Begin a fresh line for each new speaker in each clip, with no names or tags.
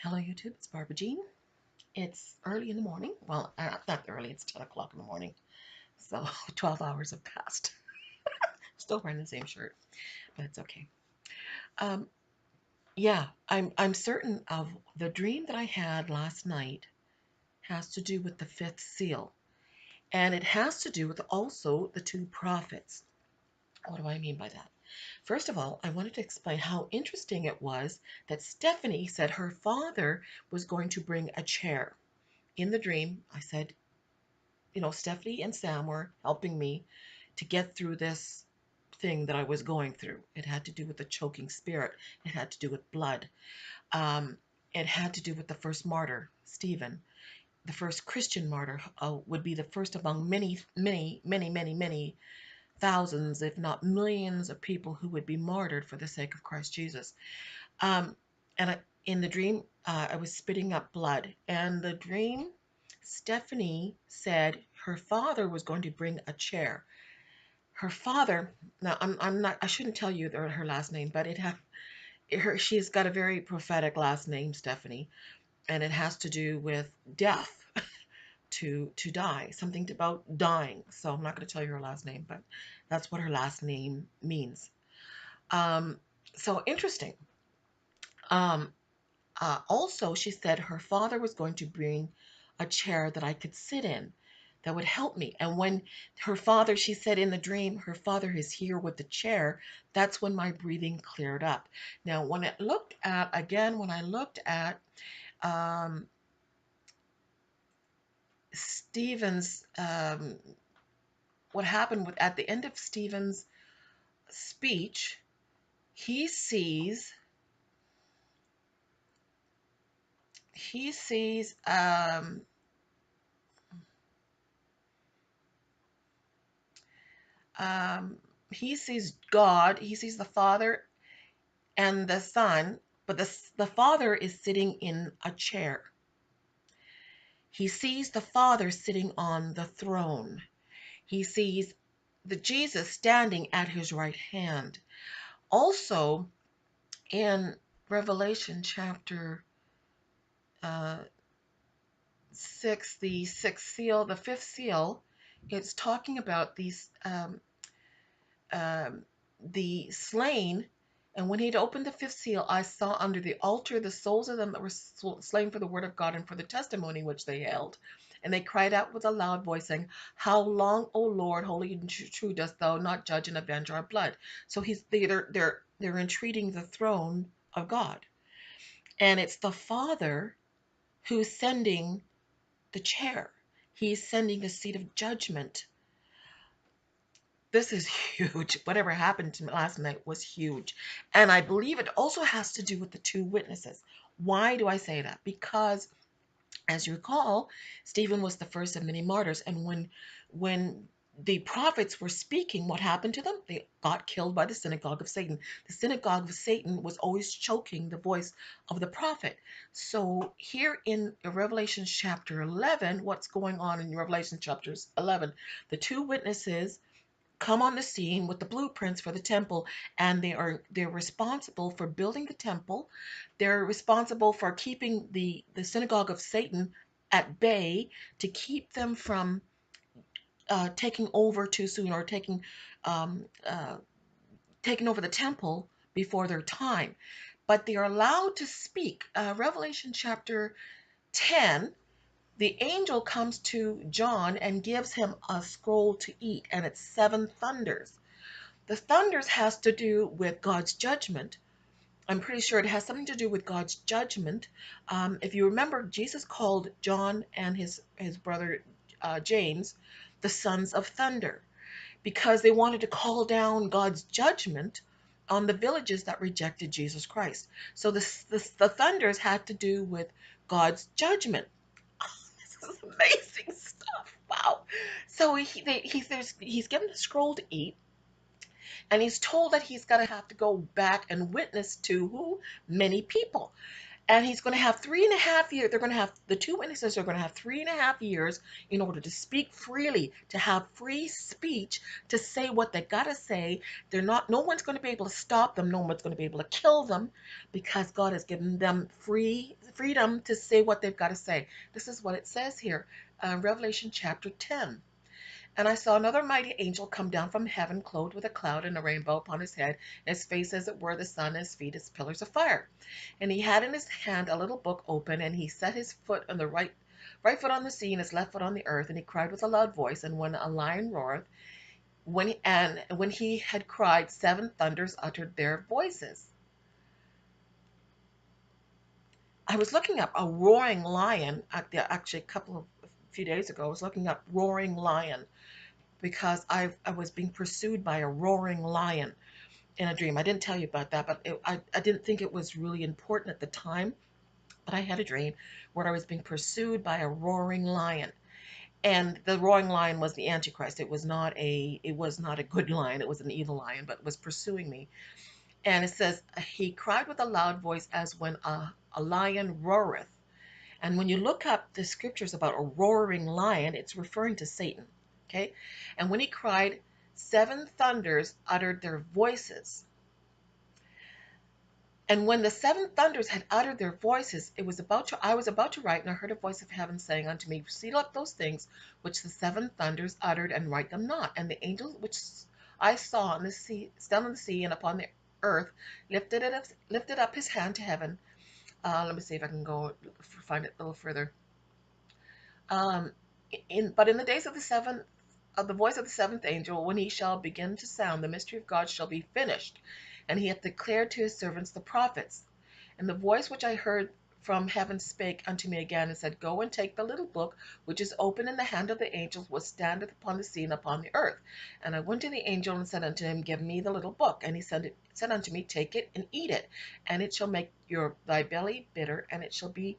Hello YouTube, it's Barbara Jean. It's early in the morning. Well, not early, it's 10 o'clock in the morning. So 12 hours have passed. Still wearing the same shirt, but it's okay. Um, yeah, I'm certain of the dream that I had last night has to do with the fifth seal. And it has to do with also the two prophets. What do I mean by that? First of all, I wanted to explain how interesting it was that Stephanie said her father was going to bring a chair. In the dream, I said, Stephanie and Sam were helping me to get through this thing that I was going through. It had to do with the choking spirit. It had to do with blood. Um, it had to do with the first martyr, Stephen. The first Christian martyr would be the first among many, many, many, many, many thousands, if not millions of people who would be martyred for the sake of Christ Jesus. Um, and in the dream, I was spitting up blood. And the dream, Stephanie said her father was going to bring a chair. Her father, now I'm not, I shouldn't tell you her last name, but she's got a very prophetic last name, Stephanie, and it has to do with death, to die, something about dying. So I'm not going to tell you her last name, but that's what her last name means. Um, so interesting. Um, Also, she said her father was going to bring a chair that I could sit in that would help me. And when her father, she said in the dream, her father is here with the chair, that's when my breathing cleared up. Now, when I looked at um, Stephen's, what happened at the end of Stephen's speech, he sees, he sees, um, he sees God, he sees the Father and the Son, but the Father is sitting in a chair. He sees the Father sitting on the throne. He sees the Jesus standing at his right hand. Also, in Revelation chapter uh, 6, the sixth seal, the fifth seal, it's talking about um, the slain. And when he'd opened the fifth seal, I saw under the altar the souls of them that were slain for the word of God and for the testimony which they held. And they cried out with a loud voice, saying, How long, O Lord, holy and true, dost thou not judge and avenge our blood? So they're entreating the throne of God. And it's the Father who's sending the chair. He's sending a seat of judgment. This is huge. Whatever happened to me last night was huge. And I believe it also has to do with the two witnesses. Why do I say that? Because, as you recall, Stephen was the first of many martyrs. And when the prophets were speaking, what happened to them? They got killed by the synagogue of Satan. The synagogue of Satan was always choking the voice of the prophet. So here in Revelation chapter 11, what's going on in Revelation chapters 11? The two witnesses come on the scene with the blueprints for the temple, and they're responsible for building the temple. They're responsible for keeping the synagogue of Satan at bay, to keep them from taking over too soon, or um, uh, taking over the temple before their time. But they are allowed to speak. Revelation chapter 10, the angel comes to John and gives him a scroll to eat, and it's seven thunders. The thunders has to do with God's judgment. I'm pretty sure it has something to do with God's judgment. If you remember, Jesus called John and his brother James the sons of thunder, because they wanted to call down God's judgment on the villages that rejected Jesus Christ. So the thunders had to do with God's judgment. This is amazing stuff. Wow. So he's given the scroll to eat, and he's told that he's going to have to go back and witness to who? Many people. And he's going to have 3.5 years. They're going to have, the two witnesses are going to have 3.5 years in order to speak freely, to have free speech, to say what they got to say. They're not, no one's going to be able to stop them. No one's going to be able to kill them, because God has given them freedom to say what they've got to say. This is what it says here, Revelation chapter 10. And I saw another mighty angel come down from heaven, clothed with a cloud and a rainbow upon his head, and his face as it were the sun, and his feet as pillars of fire. And he had in his hand a little book open, and he set his foot on the right foot on the sea, and his left foot on the earth, and he cried with a loud voice. And when a lion roareth, when he had cried, seven thunders uttered their voices. I was looking up a roaring lion, actually a few days ago. I was looking up roaring lion, because I was being pursued by a roaring lion in a dream. I didn't tell you about that, but I didn't think it was really important at the time. But I had a dream where I was being pursued by a roaring lion. And the roaring lion was the Antichrist. It was not a good lion. It was an evil lion, but was pursuing me. And it says, he cried with a loud voice as when a lion roareth. And when you look up the scriptures about a roaring lion, it's referring to Satan. Okay? And when he cried, seven thunders uttered their voices. And when the seven thunders had uttered their voices, I was about to write, and I heard a voice of heaven saying unto me, seal up those things which the seven thunders uttered, and write them not. And the angel which I saw on the sea, stand on the sea and upon the earth, lifted up his hand to heaven. Let me see if I can go find it a little further. Um, but in the days of the voice of the seventh angel, when he shall begin to sound, the mystery of God shall be finished, and he hath declared to his servants the prophets. And the voice which I heard from heaven spake unto me again, and said, Go and take the little book which is open in the hand of the angels, which standeth upon the sea and upon the earth. And I went to the angel and said unto him, Give me the little book. And he said unto me, Take it and eat it, and it shall make thy belly bitter, and it shall be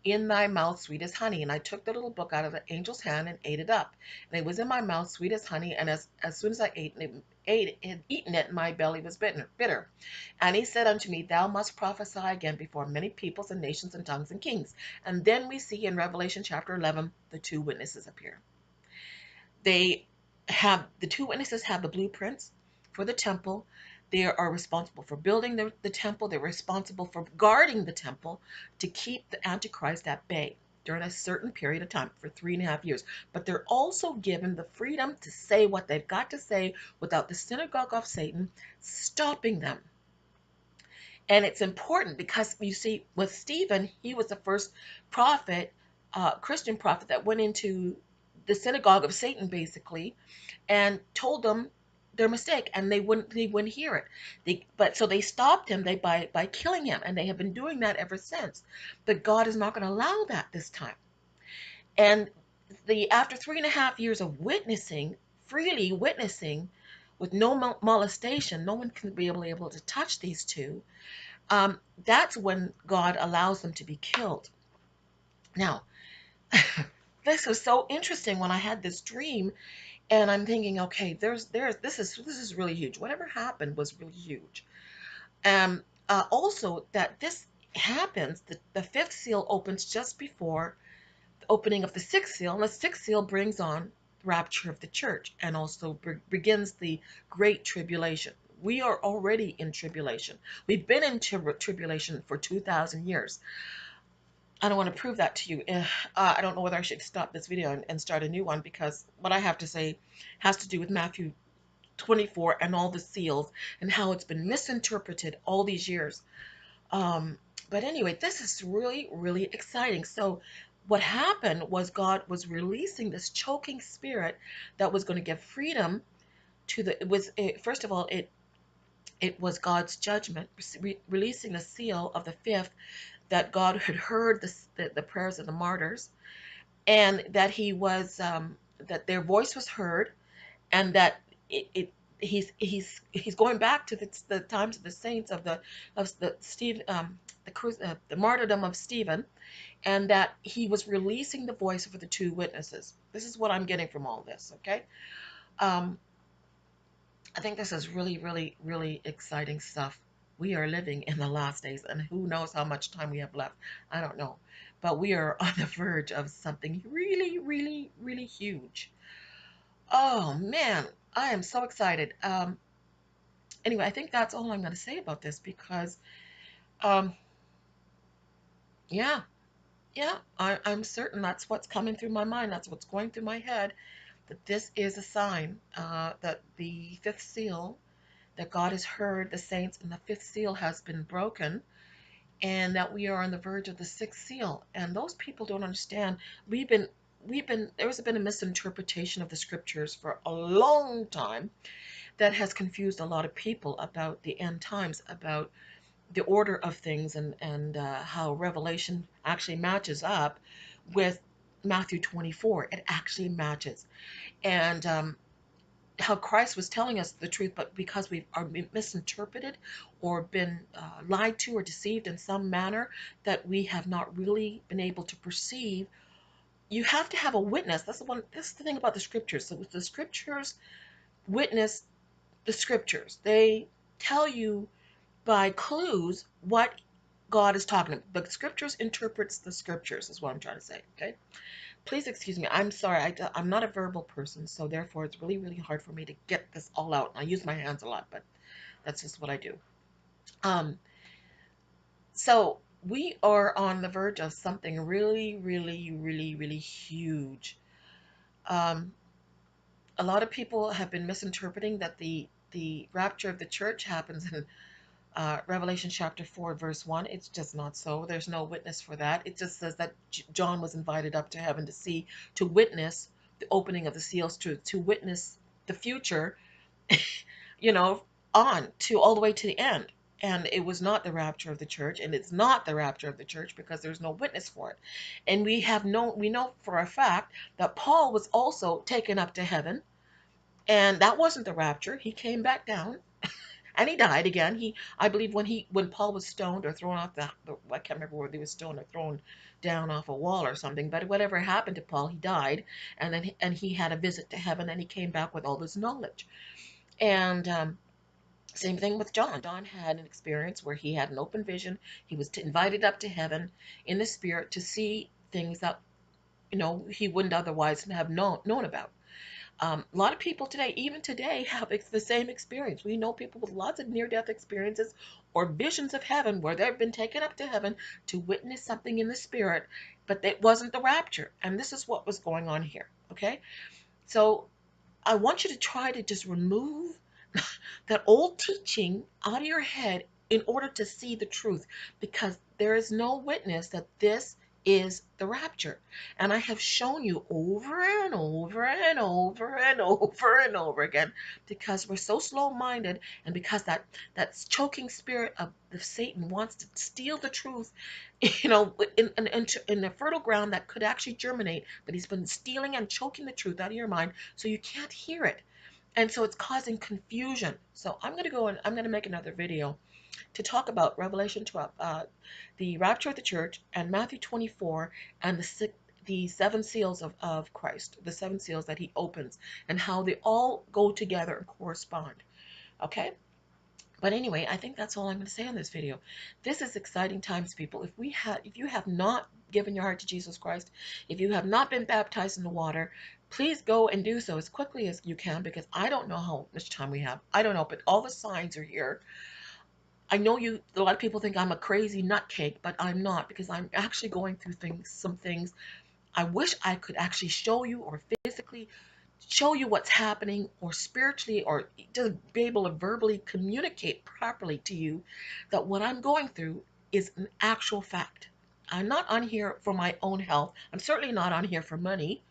in thy mouth sweet as honey. And I took the little book out of the angel's hand and ate it up. And it was in my mouth sweet as honey, and as soon as I had eaten it, my belly was bitter. And he said unto me, Thou must prophesy again before many peoples and nations and tongues and kings. And then we see in Revelation chapter 11, the two witnesses appear. The two witnesses have the blueprints for the temple. They are responsible for building the temple. They're responsible for guarding the temple to keep the Antichrist at bay during a certain period of time for 3.5 years. But they're also given the freedom to say what they've got to say without the synagogue of Satan stopping them. And it's important because you see, with Stephen, he was the first prophet, Christian prophet, that went into the synagogue of Satan, basically, and told them their mistake, and they wouldn't hear it. So they stopped him by killing him, and they have been doing that ever since. But God is not going to allow that this time. And after 3.5 years of witnessing, freely witnessing, with no molestation, no one can be able to touch these two. That's when God allows them to be killed. Now, this was so interesting when I had this dream, and I'm thinking, okay, this is really huge. Whatever happened was really huge. Also, that this happens, the fifth seal opens just before the opening of the sixth seal, and the sixth seal brings on the rapture of the church, and also begins the great tribulation. We are already in tribulation. We've been in tribulation for 2,000 years. I don't want to prove that to you. I don't know whether I should stop this video and start a new one, because what I have to say has to do with Matthew 24 and all the seals and how it's been misinterpreted all these years. But anyway, this is really, really exciting. So what happened was God was releasing this choking spirit that was going to give freedom to first of all, it was God's judgment, releasing the seal of the fifth, that God had heard the prayers of the martyrs, and that that their voice was heard, and that he's going back to the times of the saints the martyrdom of Stephen, and that he was releasing the voice for the two witnesses. This is what I'm getting from all this. Okay, I think this is really, really, really exciting stuff. we are living in the last days, and who knows how much time we have left. I don't know. But we are on the verge of something really, really, really huge. Oh man, I am so excited. Anyway, I think that's all I'm going to say about this because, um, yeah, yeah, I'm certain that's what's coming through my mind. That's what's going through my head. That this is a sign that the fifth seal, that God has heard the saints, and the fifth seal has been broken, and that we are on the verge of the sixth seal. And those people don't understand. We've been there's been a misinterpretation of the scriptures for a long time that has confused a lot of people about the end times, about the order of things, and how Revelation actually matches up with Matthew 24. It actually matches. And how Christ was telling us the truth, but because we are misinterpreted or been lied to or deceived in some manner that we have not really been able to perceive. You have to have a witness. That's the thing about the scriptures. So the scriptures witness the scriptures. They tell you by clues what God is talking about. The scriptures interprets the scriptures, is what I'm trying to say. Okay. Please excuse me. I'm sorry. I'm not a verbal person, so therefore it's really, really hard for me to get this all out. I use my hands a lot, but that's just what I do. Um, so we are on the verge of something really, really, really, really huge. Um, a lot of people have been misinterpreting that the rapture of the church happens in Revelation chapter 4, verse 1. It's just not so. There's no witness for that. It just says that John was invited up to heaven to see, to witness the opening of the seals, to witness the future, you know, on to all the way to the end. And it was not the rapture of the church, and it's not the rapture of the church because there's no witness for it. And we know for a fact that Paul was also taken up to heaven, and that wasn't the rapture. He came back down and he died again. I believe, when Paul was stoned or thrown off I can't remember whether he was stoned or thrown down off a wall or something. But whatever happened to Paul, he died, and he had a visit to heaven, and he came back with all this knowledge. And same thing with John. John had an experience where he had an open vision. He was invited up to heaven in the spirit to see things that he wouldn't otherwise have known about. A lot of people today, even today, have the same experience. We know people with lots of near-death experiences or visions of heaven where they've been taken up to heaven to witness something in the spirit, but it wasn't the rapture. And this is what was going on here. Okay, so I want you to try to just remove that old teaching out of your head in order to see the truth, because there is no witness that this is the rapture. And I have shown you over and over and over and over and over again, because we're so slow-minded, and because that choking spirit of Satan wants to steal the truth, in a fertile ground that could actually germinate, but he's been stealing and choking the truth out of your mind so you can't hear it. And so it's causing confusion. So I'm going to go and I'm going to make another video to talk about Revelation 12, the rapture of the church, and Matthew 24, and the seven seals of Christ, the seven seals that he opens, and how they all go together and correspond. Okay? But anyway, I think that's all I'm going to say on this video. This is exciting times, people. If you have not given your heart to Jesus Christ, if you have not been baptized in the water, please go and do so as quickly as you can, because I don't know how much time we have. I don't know, but all the signs are here. I know a lot of people think I'm a crazy nutcake, but I'm not, because I'm actually going through some things. I wish I could actually show you, or physically show you what's happening, or spiritually, or just be able to verbally communicate properly to you that what I'm going through is an actual fact. I'm not on here for my own health. I'm certainly not on here for money.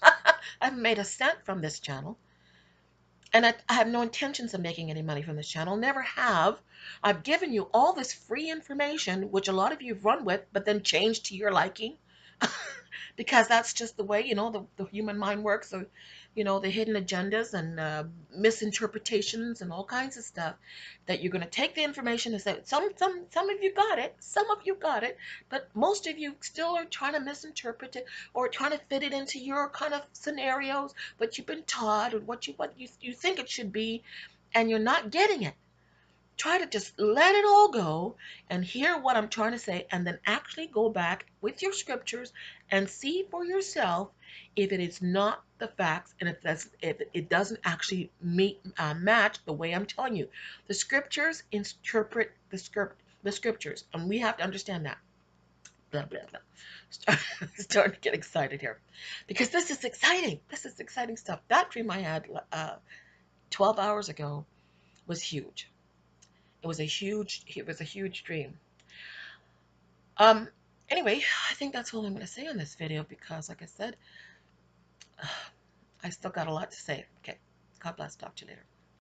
I haven't made a cent from this channel. And I have no intentions of making any money from this channel. Never have. I've given you all this free information, which a lot of you have run with, but then changed to your liking. Because that's just the way, the human mind works. So, the hidden agendas and misinterpretations and all kinds of stuff, that you're going to take the information and say, some of you got it, some of you got it, but most of you still are trying to misinterpret it, or trying to fit it into your kind of scenarios, but you've been taught, or what you think it should be, and you're not getting it. try to just let it all go and hear what I'm trying to say, and then actually go back with your scriptures and see for yourself if it is not the facts, and if it doesn't actually match the way I'm telling you. The scriptures interpret the scriptures, and we have to understand that. Blah blah blah. Starting to get excited here because this is exciting. This is exciting stuff. That dream I had 12 hours ago was huge. It was a huge dream. Um, anyway, I think that's all I'm going to say on this video because, like I said, I still got a lot to say. Okay, God bless. Talk to you later.